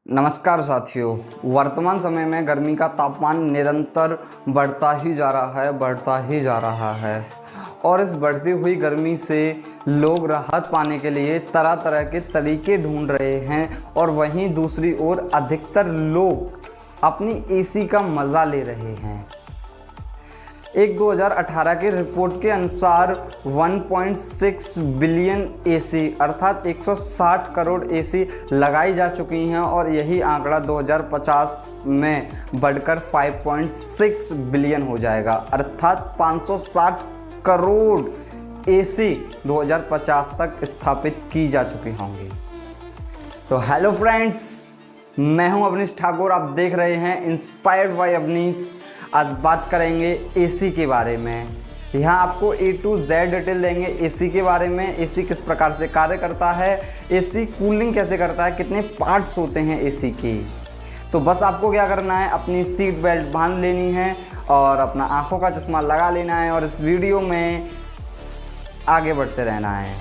नमस्कार साथियों। वर्तमान समय में गर्मी का तापमान निरंतर बढ़ता ही जा रहा है और इस बढ़ती हुई गर्मी से लोग राहत पाने के लिए तरह तरह के तरीके ढूंढ रहे हैं और वहीं दूसरी ओर अधिकतर लोग अपनी एसी का मज़ा ले रहे हैं। एक 2018 की रिपोर्ट के अनुसार 1.6 बिलियन एसी अर्थात 160 करोड़ एसी लगाई जा चुकी हैं और यही आंकड़ा 2050 में बढ़कर 5.6 बिलियन हो जाएगा अर्थात 560 करोड़ एसी 2050 तक स्थापित की जा चुकी होंगी। तो हेलो फ्रेंड्स, मैं हूं अवनीश ठाकुर। आप देख रहे हैं इंस्पायर्ड बाय अवनीश। आज बात करेंगे एसी के बारे में। यहाँ आपको A to Z डिटेल देंगे एसी के बारे में। एसी किस प्रकार से कार्य करता है, एसी कूलिंग कैसे करता है, कितने पार्ट्स होते हैं एसी की। तो बस आपको क्या करना है, अपनी सीट बेल्ट बांध लेनी है और अपना आंखों का चश्मा लगा लेना है और इस वीडियो में आगे बढ़ते रहना है।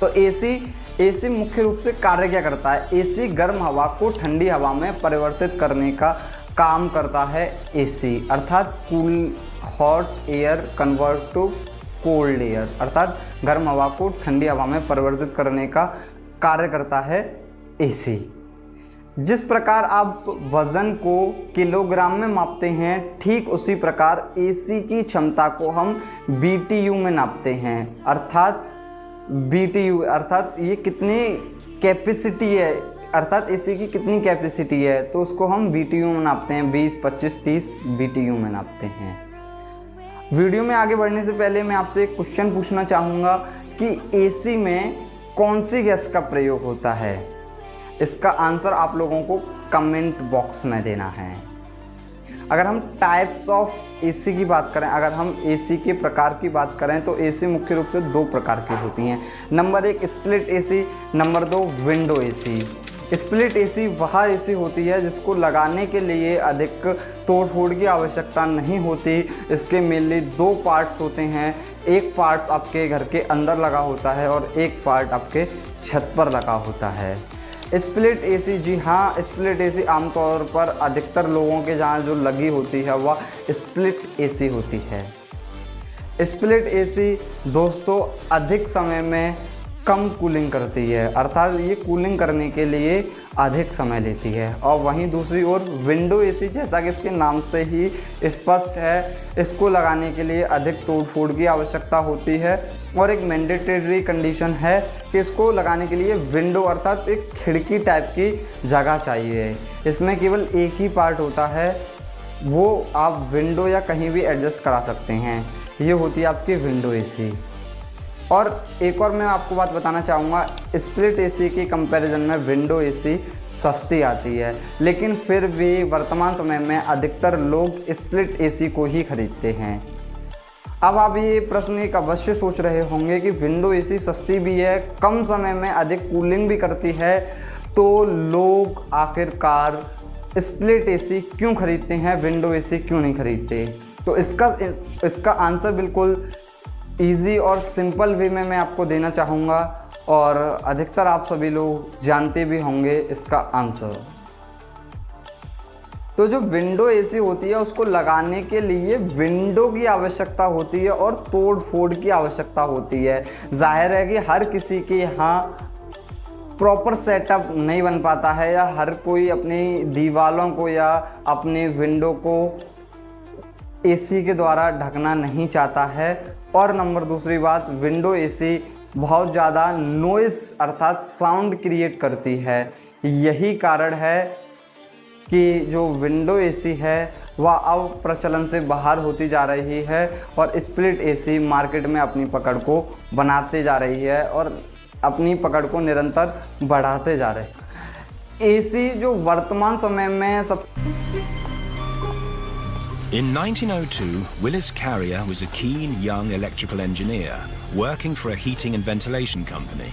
तो एसी मुख्य रूप से कार्य क्या करता है। एसी गर्म हवा को ठंडी हवा में परिवर्तित करने का काम करता है। एसी अर्थात cool hot air convert to cold air अर्थात गर्म हवा को ठंडी हवा में परिवर्तित करने का कार्य करता है एसी। जिस प्रकार आप वज़न को किलोग्राम में मापते हैं, ठीक उसी प्रकार एसी की क्षमता को हम BTU में नापते हैं अर्थात BTU अर्थात ये कितनी कैपेसिटी है, अर्थात एसी की कितनी कैपेसिटी है, तो उसको हम BTU में नापते हैं। 20, 25, 30 BTU में नापते हैं। वीडियो में आगे बढ़ने से पहले मैं आपसे एक क्वेश्चन पूछना चाहूँगा कि एसी में कौन सी गैस का प्रयोग होता है। इसका आंसर आप लोगों को कमेंट बॉक्स में देना है। अगर हम टाइप्स ऑफ एसी की बात करें, अगर हम एसी के प्रकार की बात करें तो एसी मुख्य रूप से दो प्रकार की होती हैं। Number 1 split AC, number 2 window AC. Split AC वह एसी होती है जिसको लगाने के लिए अधिक तोड़ फोड़ की आवश्यकता नहीं होती। इसके मेनली दो पार्ट्स होते हैं। एक पार्ट्स आपके घर के अंदर लगा होता है और एक पार्ट आपके छत पर लगा होता है। स्प्लिट एसी, जी हाँ, स्प्लिट एसी आमतौर पर अधिकतर लोगों के जहाँ जो लगी होती है वह स्प्लिट एसी होती है। स्प्लिट एसी दोस्तों अधिक समय में कम कूलिंग करती है अर्थात ये कूलिंग करने के लिए अधिक समय लेती है। और वहीं दूसरी ओर विंडो एसी, जैसा कि इसके नाम से ही स्पष्ट है, इसको लगाने के लिए अधिक तोड़ फोड़ की आवश्यकता होती है और एक मैंडेटरी कंडीशन है कि इसको लगाने के लिए विंडो अर्थात एक खिड़की टाइप की जगह चाहिए। इसमें केवल एक ही पार्ट होता है, वो आप विंडो या कहीं भी एडजस्ट करा सकते हैं। ये होती है आपकी विंडो एसी। और एक और मैं आपको बात बताना चाहूँगा, स्प्लिट एसी की कंपैरिजन में विंडो एसी सस्ती आती है, लेकिन फिर भी वर्तमान समय में अधिकतर लोग स्प्लिट एसी को ही खरीदते हैं। अब आप ये प्रश्न एक अवश्य सोच रहे होंगे कि विंडो एसी सस्ती भी है, कम समय में अधिक कूलिंग भी करती है, तो लोग आखिरकार स्प्लिट एसी क्यों खरीदते हैं, विंडो एसी क्यों नहीं खरीदते। तो इसका आंसर बिल्कुल इजी और सिंपल वे में मैं आपको देना चाहूँगा और अधिकतर आप सभी लोग जानते भी होंगे इसका आंसर। तो जो विंडो एसी होती है उसको लगाने के लिए विंडो की आवश्यकता होती है और तोड़ फोड़ की आवश्यकता होती है। जाहिर है कि हर किसी के यहाँ प्रॉपर सेटअप नहीं बन पाता है या हर कोई अपनी दीवारों को या अपने विंडो को एसी के द्वारा ढकना नहीं चाहता है। और नंबर दूसरी बात, विंडो एसी बहुत ज़्यादा नॉइज़ अर्थात साउंड क्रिएट करती है। यही कारण है कि जो विंडो एसी है वह अब प्रचलन से बाहर होती जा रही है और स्प्लिट एसी मार्केट में अपनी पकड़ को बनाते जा रही है और अपनी पकड़ को निरंतर बढ़ाते जा रहे हैं। एसी जो वर्तमान समय में सब In 1902, Willis Carrier was a keen young electrical engineer working for a heating and ventilation company.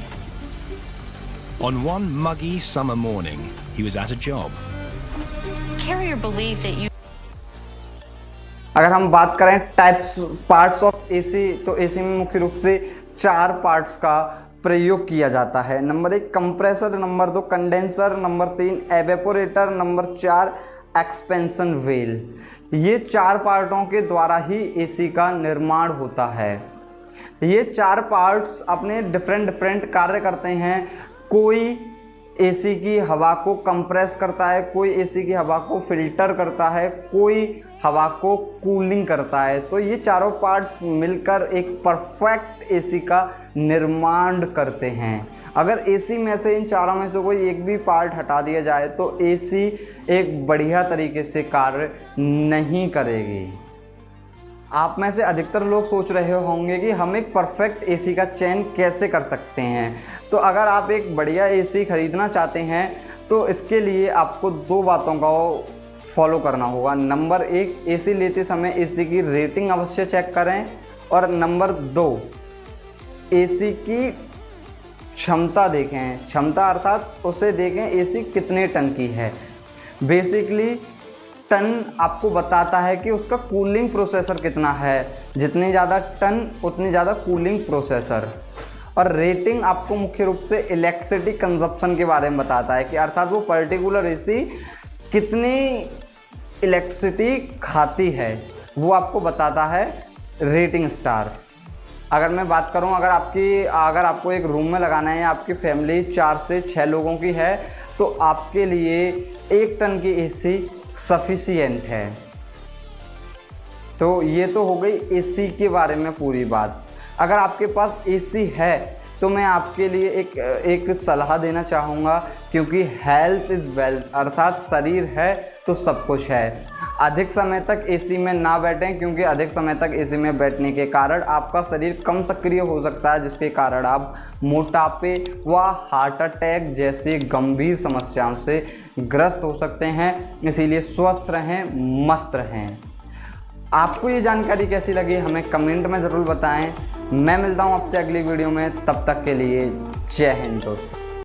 On one muggy summer morning, he was at a job. Carrier believed that you अगर हम बात करें parts of AC, तो AC में मुख्य रूप से 4 parts का प्रयोग किया जाता है। Number 1 compressor, number 2 condenser, number 3 evaporator, number 4 expansion well. ये 4 पार्टों के द्वारा ही एसी का निर्माण होता है। ये 4 पार्ट्स अपने डिफरेंट कार्य करते हैं। कोई एसी की हवा को कंप्रेस करता है, कोई एसी की हवा को फिल्टर करता है, कोई हवा को कूलिंग करता है। तो ये चारों पार्ट्स मिलकर एक परफेक्ट एसी का निर्माण करते हैं। अगर एसी में से इन चारों में से कोई एक भी पार्ट हटा दिया जाए तो एसी एक बढ़िया तरीके से कार्य नहीं करेगी। आप में से अधिकतर लोग सोच रहे होंगे कि हम एक परफेक्ट एसी का चयन कैसे कर सकते हैं। तो अगर आप एक बढ़िया एसी खरीदना चाहते हैं तो इसके लिए आपको 2 बातों का फॉलो करना होगा। नंबर 1 एसी लेते समय एसी की रेटिंग अवश्य चेक करें, और नंबर 2 एसी की क्षमता देखें। क्षमता अर्थात उसे देखें एसी कितने टन की है। बेसिकली टन आपको बताता है कि उसका कूलिंग प्रोसेसर कितना है। जितनी ज़्यादा टन उतनी ज़्यादा कूलिंग प्रोसेसर। और रेटिंग आपको मुख्य रूप से इलेक्ट्रिसिटी कंजप्शन के बारे में बताता है कि अर्थात वो पर्टिकुलर एसी कितनी इलेक्ट्रिसिटी खाती है, वो आपको बताता है रेटिंग स्टार। अगर मैं बात करूं, अगर आपको एक रूम में लगाना है, आपकी फैमिली 4 से 6 लोगों की है, तो आपके लिए 1 टन की एसी सफिशिएंट है। तो ये तो हो गई एसी के बारे में पूरी बात। अगर आपके पास एसी है तो मैं आपके लिए एक सलाह देना चाहूँगा, क्योंकि हेल्थ इज़ वेल्थ, अर्थात शरीर है तो सब कुछ है। अधिक समय तक एसी में ना बैठें, क्योंकि अधिक समय तक एसी में बैठने के कारण आपका शरीर कम सक्रिय हो सकता है, जिसके कारण आप मोटापे व हार्ट अटैक जैसी गंभीर समस्याओं से ग्रस्त हो सकते हैं। इसीलिए स्वस्थ रहें, मस्त रहें। आपको ये जानकारी कैसी लगी हमें कमेंट में ज़रूर बताएं। मैं मिलता हूँ आपसे अगली वीडियो में, तब तक के लिए जय हिंद दोस्तों।